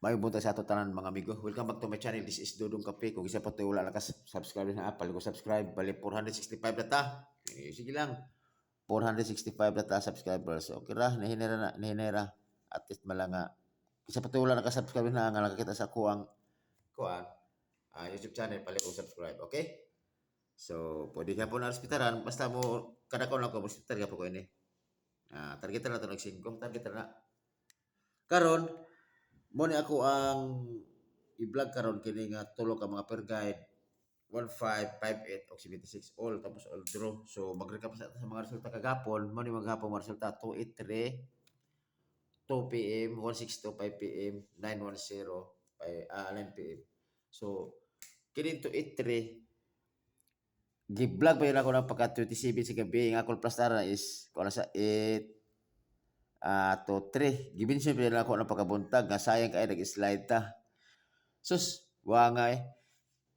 May bunta sa ato tanan mga amigo. Welcome back to my channel. This is Dudong Kape. Kung isa pa tayo wala subscribe na apal ko subscribe. Bali 465 na ta. Sige lang. 465 na ta subscribers. Okay ra, nahinera. At least malanga. Isa pa tayo wala subscribe na nga nakakita sa kuang YouTube channel pali ko subscribe. Okay? So, pwede ka po na hospitalan. Basta mo, kada ko lang ko, hospital ka po ko ini. Target na to nagsingkong. Target na. Karon, mo ni ako ang i-vlog karon kini nga tulo ka mga per guide 1558 o 76 all tapos all draw. So mag-recap sa mga resulta kagapon, mo ni maghapon mga resulta 283 2 PM, 162 5 PM, 910 9 PM. So kini 283 gi-vlog pa yun ako ng pagka 27 sa gabi. Ang akong plus tara is kung sa 8 to 3. Gibinsin pa yun ako ng pagkabuntag. Nga sayang kayo nag-slide ta. Sus, wangay.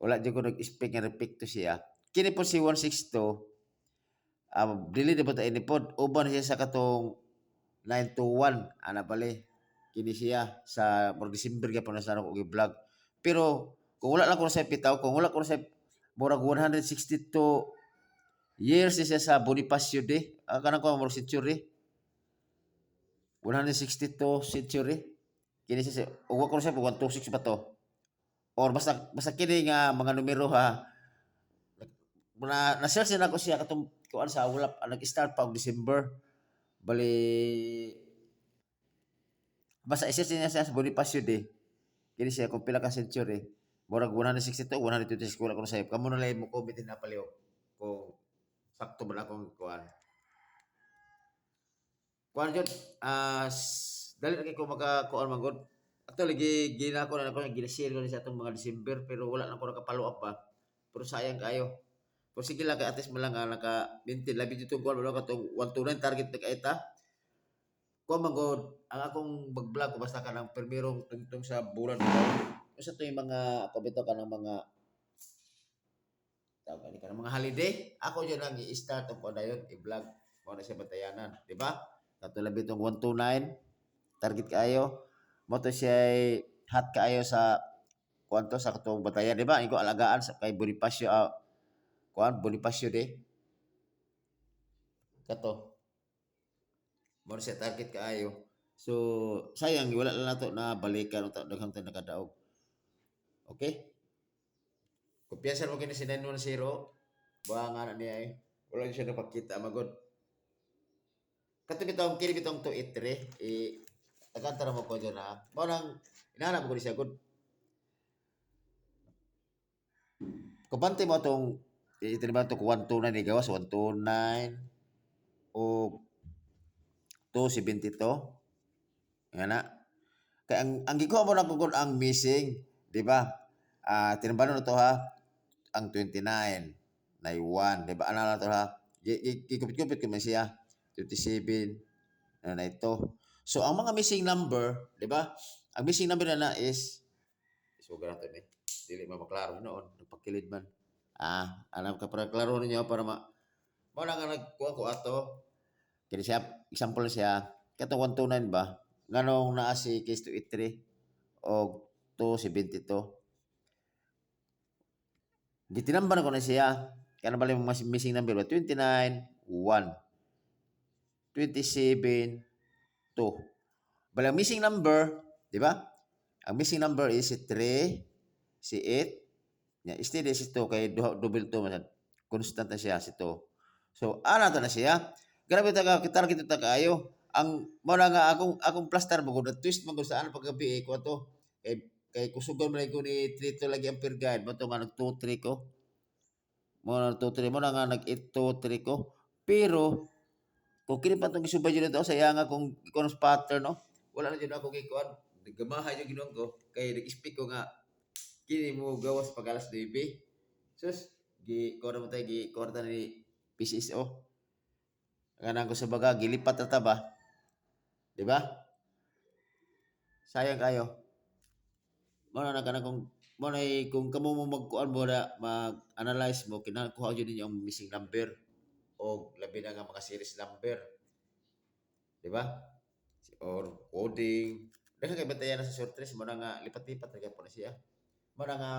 Wala dyan ko nag-speak nga repeat to siya. Kini po si 162. Dili na ba tayo ni pod? Uban siya sa katong 921. Ana bali. Kini siya sa December ka po na sa ako i-vlog. Pero kung wala lang ko sa pitaw, kung wala ko sa murag 162 years siya sa Bonifacio Day. Kanang ko murag century. 162 century. Kini siya, uwa ko sa 126 ba to? Or basta kini nga mga numero ha. Na-search na ko siya katong kuan sa ulap. Nag-start pa og December. Bali basta i-search niya siya sa Bonifacio Day. Kini siya kung pila ka century. Murag 162, 126 ko na sayop. Kamo na lang mo comment na paliw kung sakto ba akong kuan. Kuan jud dali na kay ko maka-kuan man gud. Actually gina ko na ako gina-share ko sa atong mga December pero wala na ko nakapalo up pa. Pero sayang kayo. Pero sige lang kay ates mo lang nga naka-maintain labi dito kuan wala ka tong 129 target na kaita. Kuan man gud ang akong mag-vlog ko basta kanang permirong tungtong sa bulan ko. Usa to yung mga kabito ka ng mga tawag ka ng mga holiday. Ako yun ang i-start ang dayon i-vlog mo na siya batayanan, di ba? Katulad bitong 129 target kayo. Mo to siya hot kaayo sa kuanto sa katong batayan, di ba? Iko alagaan sa kay Bonifacio kuan Bonifacio de kato. Mo siya target kaayo. So sayang wala lang nato na balikan unta daghang tayo nakadaog. Okay? Kumpiyansa mo kini si 910. Buha nga na niya wala siya napakita magod. Kato bitong kini bitong 283 tagantara mo ko dyan na. Mo nang inahanap ko ni siya good. Kupante mo itong itiniban ito 129 ni gawas 129 o 272. Nga na. Kaya ang gikuha mo na kung ang missing, di ba? Tiniban na ito ha, ang 29 na 1, di ba? Ano na ito ha? Gikupit-kupit ko man siya. 27 na ito. So ang mga missing number, di ba? Ang missing number na is sugar natin dili maklaro noon nagpakilid man. Alam ka para klaro ninyo para mo na nga nagkuha ko ato. Kini siya example siya kato 129 ba? Nganong naa si case 283 o 272. Gitinamban ko na siya. Kaya bali mo missing number 29 1 27 2. Bali ang missing number, di ba? Ang missing number is si 3, si 8, nya steady si 2 kay double 2 man. Constant na siya si 2. So ana to na siya. Grabe ta ka target ta kaayo. Ang mao nga akong plaster mo gud twist mo gud sa ano paggabi ko to. Kay kusugon man ko ni 3 to lagi ang per guide mo to nga nag 2 3 ko. Mo na 2 3 mo na nga nag 8 2 3 ko. Pero kung kini pa itong isubay dito, saya nga kung ikaw pattern, no? Wala na dyan ako gikuan. Nagamahay yung ginoon ko. Kaya nag-speak ko nga, kini mo gawas pag alas 9. Sus, kuha mo tayo, kuha na ni PCSO. Ganang ko sa baga, gilipat na taba. Diba? Sayang kayo. Muna na ka na kung kamo mo magkuhan mo na, mag-analyze mo, kinakuha yun din yung missing number o labi na nga mga series number. Diba? Or coding, Daghang kay batayan na sa surtres mo na nga lipat-lipat na gyapon na siya. Mo na nga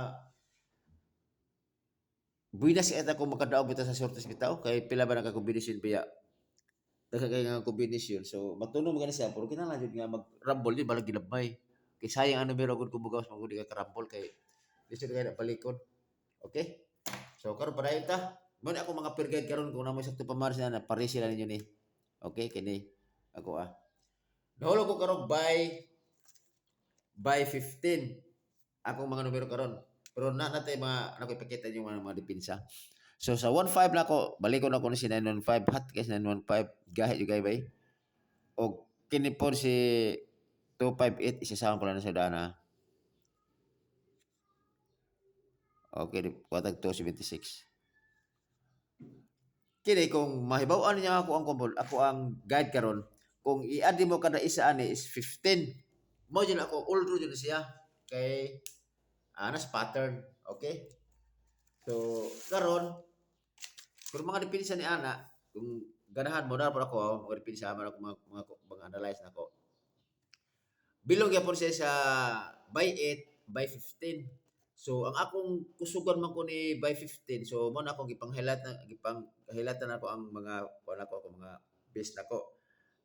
buinas kay ta kung makadaog bitaw sa surtres bitaw kay pila ba nagka-kombinasyon biya. Daghang kay nga kombinasyon. So matunog mo siya pero kinahanglan jud nga mag-rumble di balag gilabay. Kay sayang ang numero gud kung bugawas man gud ka karambol kay di siya kay palikon. Okay? So karon para ta. Mo na ako mga tour guide karon kung namo sakto pamaris na pare sila ninyo ni. Okay kini ako Nahulog ko karon by 15 akong mga numero karon. Pero natay mga ako ipakita yung mga depensa. So sa 15 na ako, balikon ako ni si 915, hot case 915, gahi yung bay. O kini po si 258 isasama ko lang sa dana. Okay, watag 276. Kini kung mahibaw-an niya ako ang kumpol, ako ang guide karon, kung i-add mo kada isa ani is 15. Mo jud ako all through jud siya kay anas pattern, okay? So karon kung mga depensa ni ana, kung ganahan mo na po ako, mga depensa man ako mga analyze nako. Bilog yapon siya sa by 8, by 15. So ang akong kusugan man ko ni by 15. So mo na akong gipangkahilatan ako ang mga wala ko mga base nako.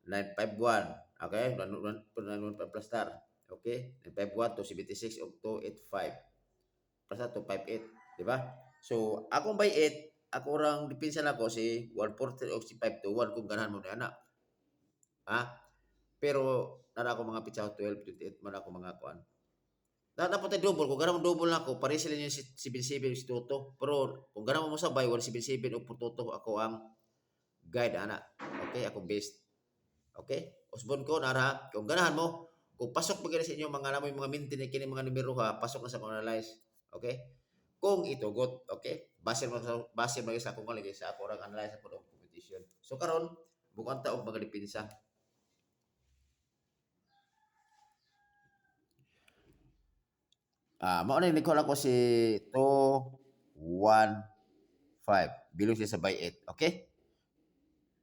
951. Okay? 915 plus star. Okay? 951 to 76 o 285. Plus 258, di ba? So akong by 8, ako orang depensa nako si 140 o si 521 kung ganahan mo ni ana. Ha? Pero nara ako mga pitsa 12, 28 man ako mga kuan. Dapat double kung ganun double na ako, pare sila yung 77 si Toto. Pero kung ganun mo sabay 177 o Toto ako ang guide ana. Okay, ako best. Okay? Usbon ko nara kung ganahan mo, kung pasok pa sa inyo mga namoy mga maintenance kini mga numero ha, pasok na sa analyze. Okay? Kung itugot, okay? Base mo sa akong kalagay sa ako orang analyze ako ng competition. So karon bukan ta og mga depensa. Mao na ni ko si 215. Bilog siya sa by 8. Okay?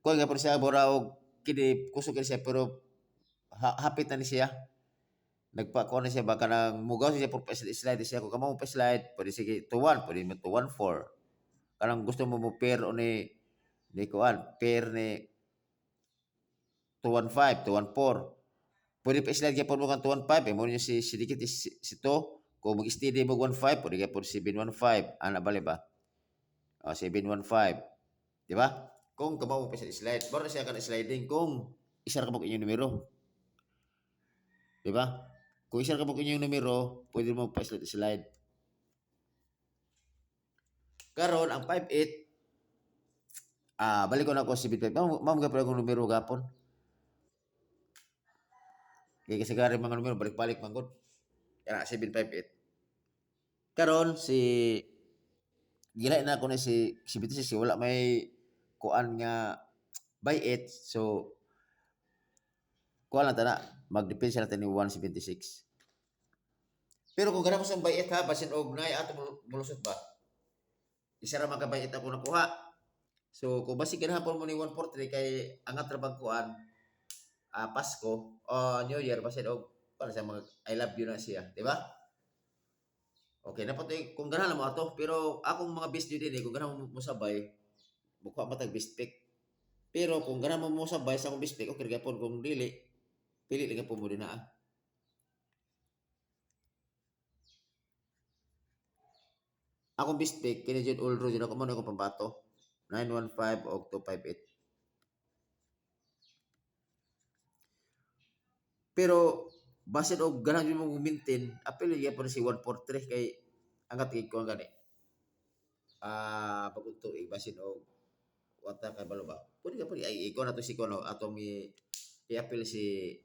Kung nga po siya bora og kini kusog siya pero hapit na ni siya. Nagpa-ko na siya baka nang mugaw siya por slide siya kung kamo pa slide pwede sige 21 pwede mo 214 kanang gusto mo mo pair o ni kuan pair ni 215 214 pwede pa slide gyapon mo kan 215 mo niya si dikit si to kung mag-steady mo 15 pwede gyapon 715 ana bali ba 715 di ba kung kamo mo pa slide baro siya kan sliding kung isar ka mo inyong numero di ba kung isar ka mo inyong numero pwede mo pa slide karon ang 58 balik ko na ako 75 ma'am gapon akong numero gapon kaya kasi gari mga numero balik-balik man gud kaya 758 karon si gila na ako na si 76 wala may kuan nga by 8 so kuan lang tana mag-depend siya natin ni 176 pero kung ganun mo sa by 8 ha basin og nay ato mulusot ba isa ra man ka by 8 ako nakuha so kung basi ganahan po mo ni 143 kay angat ra bang kuan Pasko o New Year basin og para sa mga I love you na siya di ba okay na kung ganahan mo ato pero akong mga best din kung ganahan mo sabay buka matag best pick pero kung ganahan mo sabay sa akong best pick okay gyapon kung dili pili lang po mo din na akong best pick kini jud all road ako mo na akong pambato 915 o 258 pero basin og ganahan mo maintain apil gyapon si 143 kay angat kay ko gani pagudto basin og wata kay balo ba pwede ka pwede ay ikaw na to si kono atong i-appeal si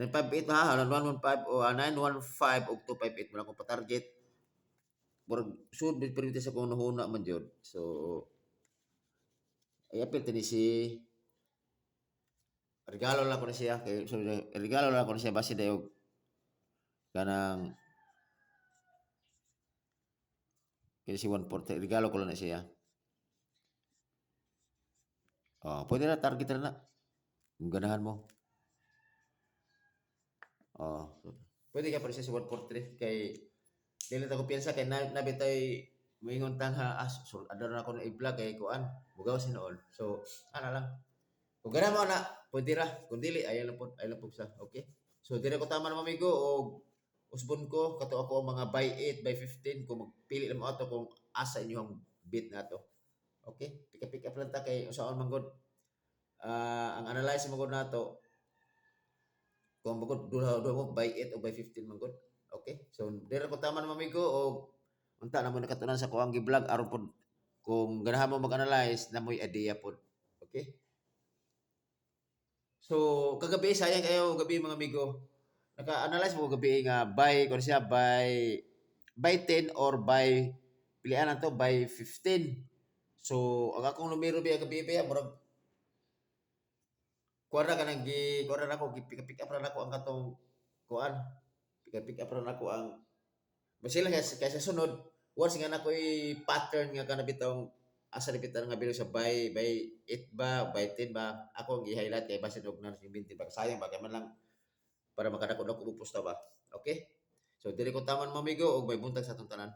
958 ha 115 o 915 o 258 mo na akong pa-target murag sud permite sa kung nahuna man jud so i-appeal tini si regalo lang ko na siya kay so, regalo lang ko na siya base dayo kanang kaya si 140 regalo ko lang na siya pwede na target na kung ganahan mo Oh, so, pwede ka pa rin sa 143 kay dili ta ko piyansa kay nabitay moingon tang ha so adara na ko na i-vlog kay kuan bugaw sinoon. So ana lang. Kung gana mo na pwede ra kung dili ay lang po sa okay. So dire ko tama na mamigo og usbon ko kato ako ang mga by 8 by 15 kung magpili lang mo ato kung asa inyong bit na to. Okay? Pick up lang ta kay usaon man gud ang analyze mo gud nato kung bukod duha duha mo by 8 o by 15 man gud. Okay? So dire ko tama na mamigo og unta na mo nakatunan sa kuang gi-vlog aron pod kung ganahan mo mag-analyze na mo'y idea pod. Okay? So kagabi sayang kayo gabi mga amigo. Naka-analyze mo gabi nga by kung siya by 10 or by pilian na to by 15. So ang akong numero biya gabi biya murag kuara ka nang gi kuara na ko gi pick up ra nako ang katong kuan pick up ra nako ang basila kaysa sunod once nga nakoy pattern nga kana bitong asa bitan nga bilo sa by 8 ba by 10 ba ako ang i-highlight kay basin og na 20 ba sayang ba kay man lang para makadako na ko pusta ba okay so diri ko taman mamigo og may buntag sa atong tanan